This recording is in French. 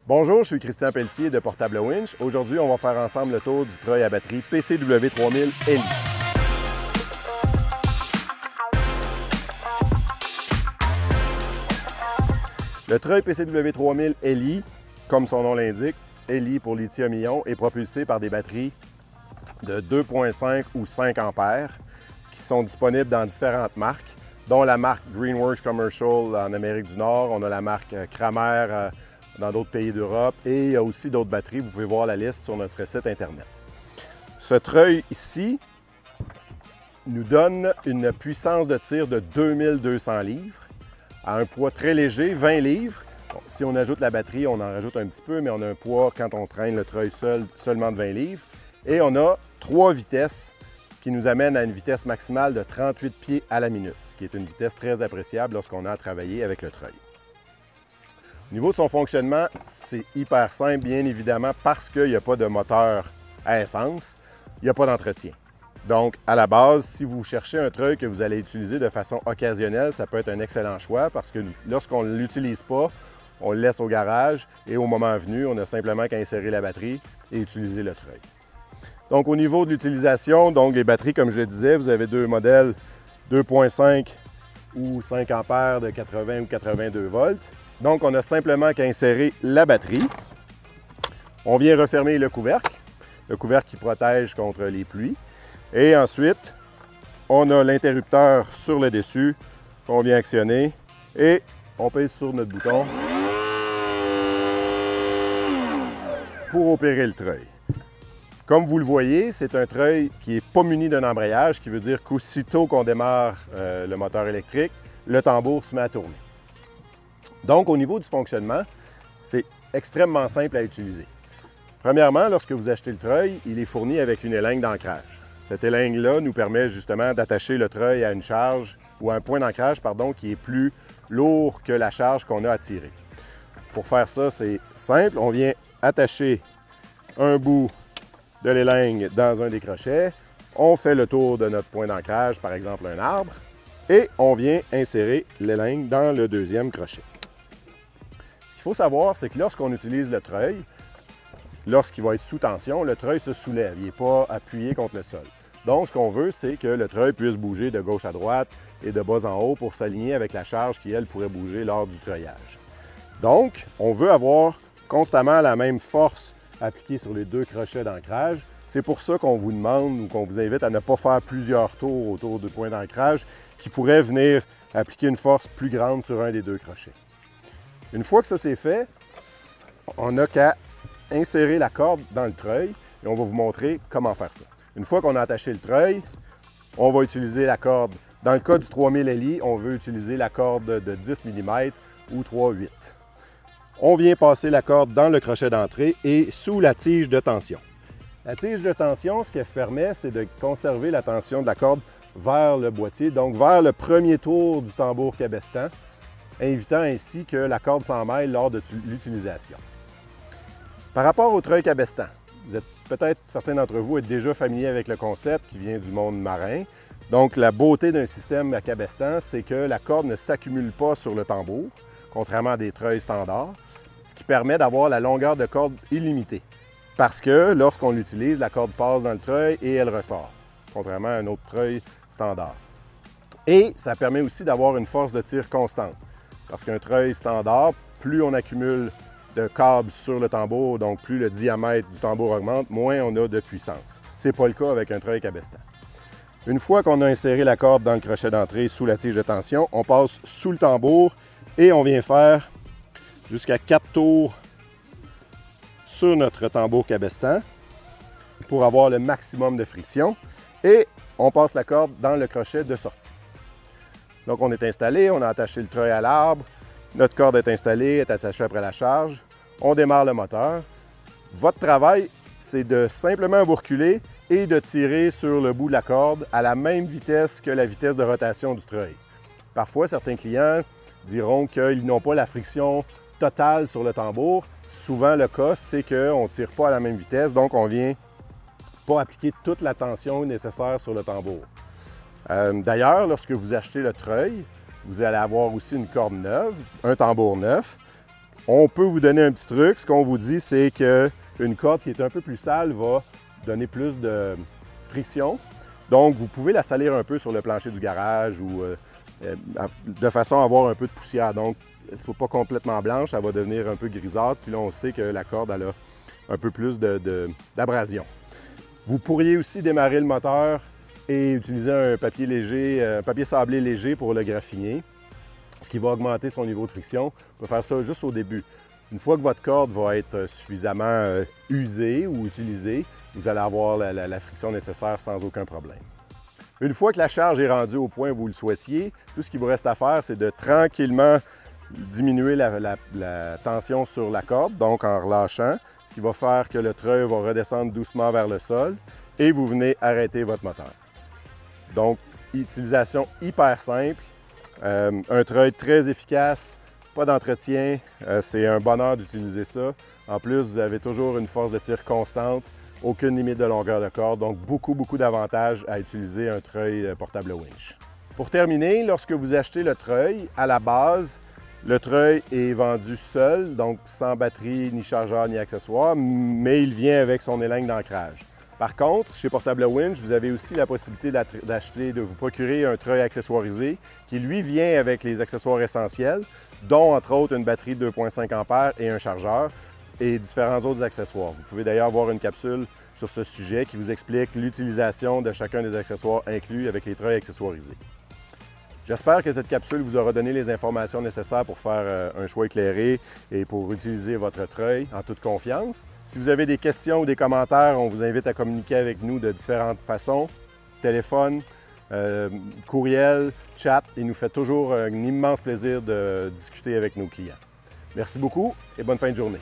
Bonjour, je suis Christian Pelletier de Portable Winch. Aujourd'hui, on va faire ensemble le tour du treuil à batterie PCW 3000 LI. Le treuil PCW 3000 LI, comme son nom l'indique, LI pour lithium-ion, est propulsé par des batteries de 2,5 ou 5 ampères qui sont disponibles dans différentes marques, dont la marque Greenworks Commercial en Amérique du Nord. On a la marque Kramer dans d'autres pays d'Europe et il y a aussi d'autres batteries. Vous pouvez voir la liste sur notre site Internet. Ce treuil ici nous donne une puissance de tir de 2200 livres à un poids très léger, 20 livres. Bon, si on ajoute la batterie, on en rajoute un petit peu, mais on a un poids, quand on traîne le treuil seul, seulement de 20 livres. Et on a 3 vitesses qui nous amènent à une vitesse maximale de 38 pieds à la minute, ce qui est une vitesse très appréciable lorsqu'on a à travailler avec le treuil. Au niveau de son fonctionnement, c'est hyper simple, bien évidemment, parce qu'il n'y a pas de moteur à essence, il n'y a pas d'entretien. Donc, à la base, si vous cherchez un treuil que vous allez utiliser de façon occasionnelle, ça peut être un excellent choix parce que lorsqu'on ne l'utilise pas, on le laisse au garage et au moment venu, on a simplement qu'à insérer la batterie et utiliser le treuil. Donc, au niveau de l'utilisation, donc les batteries, comme je le disais, vous avez deux modèles 2,5 ou 5 ampères de 80 ou 82 volts. Donc, on a simplement qu'à insérer la batterie. On vient refermer le couvercle qui protège contre les pluies. Et ensuite, on a l'interrupteur sur le dessus qu'on vient actionner et on pèse sur notre bouton pour opérer le treuil. Comme vous le voyez, c'est un treuil qui n'est pas muni d'un embrayage, qui veut dire qu'aussitôt qu'on démarre le moteur électrique, le tambour se met à tourner. Donc, au niveau du fonctionnement, c'est extrêmement simple à utiliser. Premièrement, lorsque vous achetez le treuil, il est fourni avec une élingue d'ancrage. Cette élingue-là nous permet justement d'attacher le treuil à une charge ou à un point d'ancrage, pardon, qui est plus lourd que la charge qu'on a à tirer. Pour faire ça, c'est simple. On vient attacher un bout de l'élingue dans un des crochets. On fait le tour de notre point d'ancrage, par exemple un arbre, et on vient insérer l'élingue dans le deuxième crochet. Ce qu'il faut savoir, c'est que lorsqu'on utilise le treuil, lorsqu'il va être sous tension, le treuil se soulève, il n'est pas appuyé contre le sol. Donc, ce qu'on veut, c'est que le treuil puisse bouger de gauche à droite et de bas en haut pour s'aligner avec la charge qui, elle, pourrait bouger lors du treuillage. Donc, on veut avoir constamment la même force appliquée sur les deux crochets d'ancrage. C'est pour ça qu'on vous demande ou qu'on vous invite à ne pas faire plusieurs tours autour du point d'ancrage qui pourrait venir appliquer une force plus grande sur un des deux crochets. Une fois que ça c'est fait, on n'a qu'à insérer la corde dans le treuil et on va vous montrer comment faire ça. Une fois qu'on a attaché le treuil, on va utiliser la corde. Dans le cas du 3000 LI, on veut utiliser la corde de 10 mm ou 3/8. On vient passer la corde dans le crochet d'entrée et sous la tige de tension. La tige de tension, ce qu'elle permet, c'est de conserver la tension de la corde vers le boîtier, donc vers le premier tour du tambour cabestant, évitant ainsi que la corde s'en mêle lors de l'utilisation. Par rapport au treuil cabestant, vous êtes peut-être, certains d'entre vous, êtes déjà familiers avec le concept qui vient du monde marin. Donc, la beauté d'un système à cabestant, c'est que la corde ne s'accumule pas sur le tambour, contrairement à des treuils standards, ce qui permet d'avoir la longueur de corde illimitée. Parce que lorsqu'on l'utilise, la corde passe dans le treuil et elle ressort, contrairement à un autre treuil standard. Et ça permet aussi d'avoir une force de tir constante. Parce qu'un treuil standard, plus on accumule de câbles sur le tambour, donc plus le diamètre du tambour augmente, moins on a de puissance. Ce n'est pas le cas avec un treuil cabestant. Une fois qu'on a inséré la corde dans le crochet d'entrée sous la tige de tension, on passe sous le tambour et on vient faire jusqu'à 4 tours sur notre tambour cabestant pour avoir le maximum de friction et on passe la corde dans le crochet de sortie. Donc on est installé, on a attaché le treuil à l'arbre, notre corde est installée, est attachée après la charge, on démarre le moteur. Votre travail, c'est de simplement vous reculer et de tirer sur le bout de la corde à la même vitesse que la vitesse de rotation du treuil. Parfois, certains clients diront qu'ils n'ont pas la friction totale sur le tambour. Souvent, le cas, c'est qu'on ne tire pas à la même vitesse, donc on ne vient pas appliquer toute la tension nécessaire sur le tambour. D'ailleurs, lorsque vous achetez le treuil, vous allez avoir aussi une corde neuve, un tambour neuf. On peut vous donner un petit truc. Ce qu'on vous dit, c'est qu'une corde qui est un peu plus sale va donner plus de friction. Donc, vous pouvez la salir un peu sur le plancher du garage ou de façon à avoir un peu de poussière. Donc, elle ne sera pas complètement blanche, elle va devenir un peu grisâtre. Puis là, on sait que la corde, elle a un peu plus d'abrasion. Vous pourriez aussi démarrer le moteur et utiliser un papier léger, un papier sablé léger pour le graffiner, ce qui va augmenter son niveau de friction. Vous pouvez faire ça juste au début. Une fois que votre corde va être suffisamment usée ou utilisée, vous allez avoir la friction nécessaire sans aucun problème. Une fois que la charge est rendue au point où vous le souhaitiez, tout ce qu'il vous reste à faire, c'est de tranquillement diminuer la tension sur la corde, donc en relâchant, ce qui va faire que le treuil va redescendre doucement vers le sol et vous venez arrêter votre moteur. Donc, utilisation hyper simple, un treuil très efficace, pas d'entretien, c'est un bonheur d'utiliser ça. En plus, vous avez toujours une force de tir constante, aucune limite de longueur de corde, donc beaucoup d'avantages à utiliser un treuil portable winch. Pour terminer, lorsque vous achetez le treuil, à la base, le treuil est vendu seul, donc sans batterie, ni chargeur, ni accessoire, mais il vient avec son élingue d'ancrage. Par contre, chez Portable Winch, vous avez aussi la possibilité de vous procurer un treuil accessoirisé qui, lui, vient avec les accessoires essentiels, dont, entre autres, une batterie de 2,5 A et un chargeur, et différents autres accessoires. Vous pouvez d'ailleurs voir une capsule sur ce sujet qui vous explique l'utilisation de chacun des accessoires inclus avec les treuils accessoirisés. J'espère que cette capsule vous aura donné les informations nécessaires pour faire un choix éclairé et pour utiliser votre treuil en toute confiance. Si vous avez des questions ou des commentaires, on vous invite à communiquer avec nous de différentes façons. Téléphone, courriel, chat. Il nous fait toujours un immense plaisir de discuter avec nos clients. Merci beaucoup et bonne fin de journée.